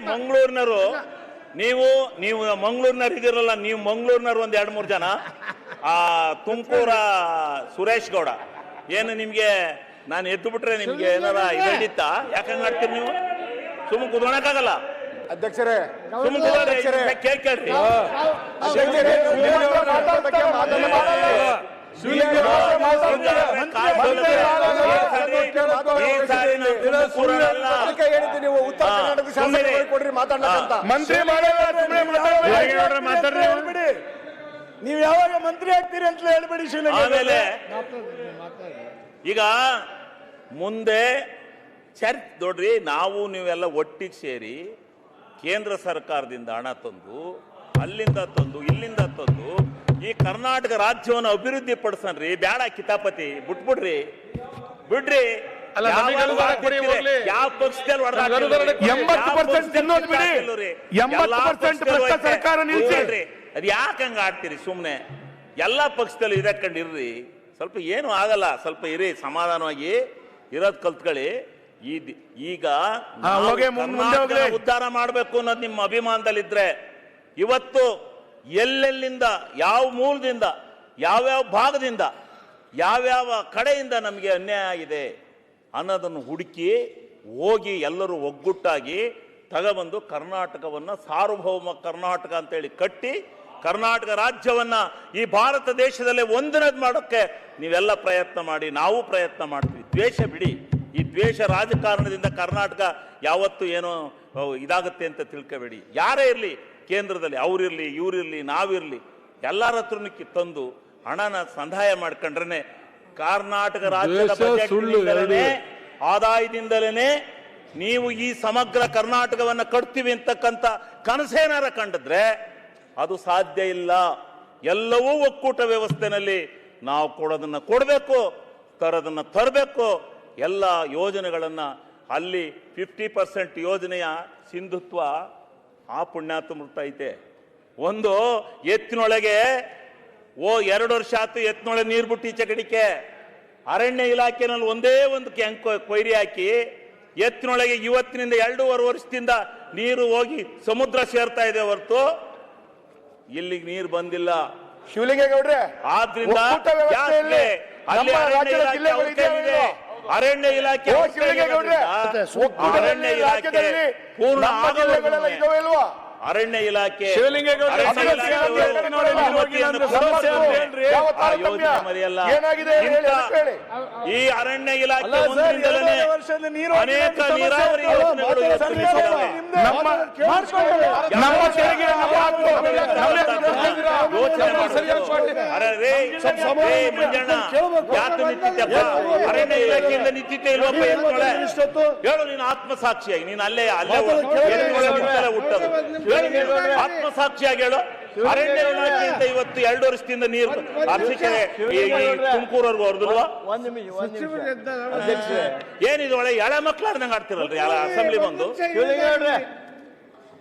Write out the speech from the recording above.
ಮಂಗಳೂರಿನವರು ನೀವು ಮಂಗಳೂರಿನವ್ರು ಇದಿರಲ್ಲ, ನೀವು ಮಂಗಳೂರಿನವ್ರು ಒಂದ್ 2-3 ಜನ, ತುಮಕೂರ ಸುರೇಶ್ ಗೌಡ, ಏನು ನಿಮ್ಗೆ ನಾನು ಎದ್ದು ಬಿಟ್ರೆ ನಿಮ್ಗೆ ಏನಾರ ಹಿಡಿತ? ಯಾಕಂಗ್ ಮಾಡ್ತೀರಿ ನೀವು? ಸುಮ್ಮನೆ ಕುತ್ಕೊಳಕ್ಕಾಗಲ್ಲ ಅಧ್ಯಕ್ಷರೇ. ಕೇಳ್ರಿ ನೀವು ಉತ್ತರ ಕರ್ನಾಟಕ ಶಾಸಕರಿಗೆ ಕೊಡ್ರಿ ಮಾತಾಡೋಣ. ಮಂತ್ರಿ ಹೇಳ್ಬಿಡಿ, ನೀವು ಯಾವಾಗ ಮಂತ್ರಿ ಆಗ್ತೀರಿ ಅಂತ ಹೇಳ್ಬಿಡಿ. ಆಮೇಲೆ ಈಗ ಮುಂದೆ ನೋಡ್ರಿ, ನಾವು ನೀವೆಲ್ಲ ಒಟ್ಟಿಗೆ ಸೇರಿ ಕೇಂದ್ರ ಸರ್ಕಾರದಿಂದ ಹಣ ತಂದು, ಅಲ್ಲಿಂದ ತಂದು, ಇಲ್ಲಿಂದ ತಂದು ಈ ಕರ್ನಾಟಕ ರಾಜ್ಯವನ್ನು ಅಭಿವೃದ್ಧಿ ಪಡಿಸನ್ರಿ. ಬ್ಯಾಡ ಕಿತಾಪತಿ, ಬಿಟ್ಬಿಡ್ರಿ. ಯಾವ ಪಕ್ಷದಲ್ಲಿ ಅದ್ ಯಾಕೆ ಹಂಗ ಆಡ್ತೀರಿ? ಸುಮ್ನೆ ಎಲ್ಲಾ ಪಕ್ಷದಲ್ಲಿ ಇದಕ್ಕೊಂಡಿರ್ರಿ. ಸ್ವಲ್ಪ ಏನು ಆಗಲ್ಲ, ಸ್ವಲ್ಪ ಇರಿ, ಸಮಾಧಾನವಾಗಿ ಇರೋದ್ ಕಲ್ತ್ಕೊಳ್ಳಿ. ಈಗ ಉದ್ಧಾರ ಮಾಡಬೇಕು ಅನ್ನೋದು ನಿಮ್ಮ ಅಭಿಮಾನದಲ್ಲಿದ್ರೆ, ಇವತ್ತು ಎಲ್ಲೆಲ್ಲಿಂದ, ಯಾವ ಮೂಲದಿಂದ, ಯಾವ್ಯಾವ ಭಾಗದಿಂದ, ಯಾವ್ಯಾವ ಕಡೆಯಿಂದ ನಮಗೆ ಅನ್ಯಾಯ ಆಗಿದೆ ಅನ್ನೋದನ್ನು ಹುಡುಕಿ ಹೋಗಿ ಎಲ್ಲರೂ ಒಗ್ಗಟ್ಟಾಗಿ ತಗೊಬಂದು ಕರ್ನಾಟಕವನ್ನ ಸಾರ್ವಭೌಮ ಕರ್ನಾಟಕ ಅಂತೇಳಿ ಕಟ್ಟಿ ಕರ್ನಾಟಕ ರಾಜ್ಯವನ್ನ ಈ ಭಾರತ ದೇಶದಲ್ಲೇ ಒಂದನೇದು ಮಾಡೋಕ್ಕೆ ನೀವೆಲ್ಲ ಪ್ರಯತ್ನ ಮಾಡಿ, ನಾವು ಪ್ರಯತ್ನ ಮಾಡ್ತೀವಿ. ದ್ವೇಷ ಬಿಡಿ. ಈ ದ್ವೇಷ ರಾಜಕಾರಣದಿಂದ ಕರ್ನಾಟಕ ಯಾವತ್ತೂ ಏನೋ ಇದಾಗುತ್ತೆ ಅಂತ ತಿಳ್ಕೋಬೇಡಿ. ಯಾರೇ ಇರಲಿ, ಕೇಂದ್ರದಲ್ಲಿ ಅವರಿರಲಿ, ಇವರಿರಲಿ, ನಾವಿರಲಿ, ಎಲ್ಲರ ಹತ್ರನೂ ತಂದು ಹಣನ ಸಂದಾಯ ಮಾಡ್ಕೊಂಡ್ರೆ ಕರ್ನಾಟಕ ರಾಜ್ಯದ ಬಜೆಟ್ ಆದಾಯದಿಂದಲೇ ನೀವು ಈ ಸಮಗ್ರ ಕರ್ನಾಟಕವನ್ನ ಕಟ್ತೀವಿ ಅಂತಕ್ಕಂಥ ಕನಸೇನಾರ ಕಂಡಿದ್ರೆ ಅದು ಸಾಧ್ಯ ಇಲ್ಲ. ಎಲ್ಲವೂ ಒಕ್ಕೂಟ ವ್ಯವಸ್ಥೆನಲ್ಲಿ ನಾವು ಕೊಡೋದನ್ನ ಕೊಡಬೇಕು, ತರೋದನ್ನ ತರಬೇಕು. ಎಲ್ಲ ಯೋಜನೆಗಳನ್ನ ಅಲ್ಲಿ 50% ಯೋಜನೆಯ ಸಿಂಧುತ್ವ ಆ ಪುಣ್ಯಾತ್ಮೃತ ಐತೆ. ಒಂದು ಎತ್ತಿನೊಳಗೆ 2 ವರ್ಷ ಆಯ್ತು ಎತ್ತಿನೊಳಗೆ ನೀರು ಬಿಟ್ಟು ಈಚೆ ಕಡಿಕೆ ಅರಣ್ಯ ಇಲಾಖೆನಲ್ಲಿ ಒಂದೇ ಒಂದು ಕೊಯ್ರಿ ಹಾಕಿ ಎತ್ತಿನೊಳಗೆ ಇವತ್ತಿನಿಂದ 2.5 ವರ್ಷದಿಂದ ನೀರು ಹೋಗಿ ಸಮುದ್ರ ಸೇರ್ತಾ ಇದೆ ಹೊರತು ಇಲ್ಲಿಗೆ ನೀರು ಬಂದಿಲ್ಲ. ಶಿವಲಿಂಗೇಗೌಡ್ರೆ, ಆದ್ರಿಂದ ಅರಣ್ಯ ಇಲಾಖೆ ಪೂರ್ಣ ಅರಣ್ಯ ಇಲಾಖೆ ಈ ಅರಣ್ಯ ಇಲಾಖೆ ಅನೇಕ ನೀರಾವರಿ ಯೋಜನೆಗಳು ಮಂಜಣ್ಣ ಯಾಕೆ ನಿಂತಿದ್ದಪ್ಪ? ಅರಣ್ಯ ಇಲಾಖೆಯಿಂದ ನಿಂತಿದ್ದೆ ಇಲ್ವಪ್ಪ? ಹೇಳು ನೀನು ಆತ್ಮಸಾಕ್ಷಿಯಾಗಿ. ನೀನು ಅಲ್ಲೇ ಹುಟ್ಟದು. ಆತ್ಮಸಾಕ್ಷಿಯಾಗಿ ಹೇಳು. ಅರಣ್ಯ ಇಲಾಖೆಯಿಂದ ಇವತ್ತು 2 ವರ್ಷದಿಂದ ನೀರು ತುಮಕೂರವರೆಗೂ ಹೊರದಿಲ್ವಾ? ಏನಿದು ಒಳ್ಳೆ ಎಳೆ ಮಕ್ಳು ಆಡ್ದಂಗೆ ಆಡ್ತಿರಲ್ರಿ ಅಸೆಂಬ್ಲಿ ಬಂದು.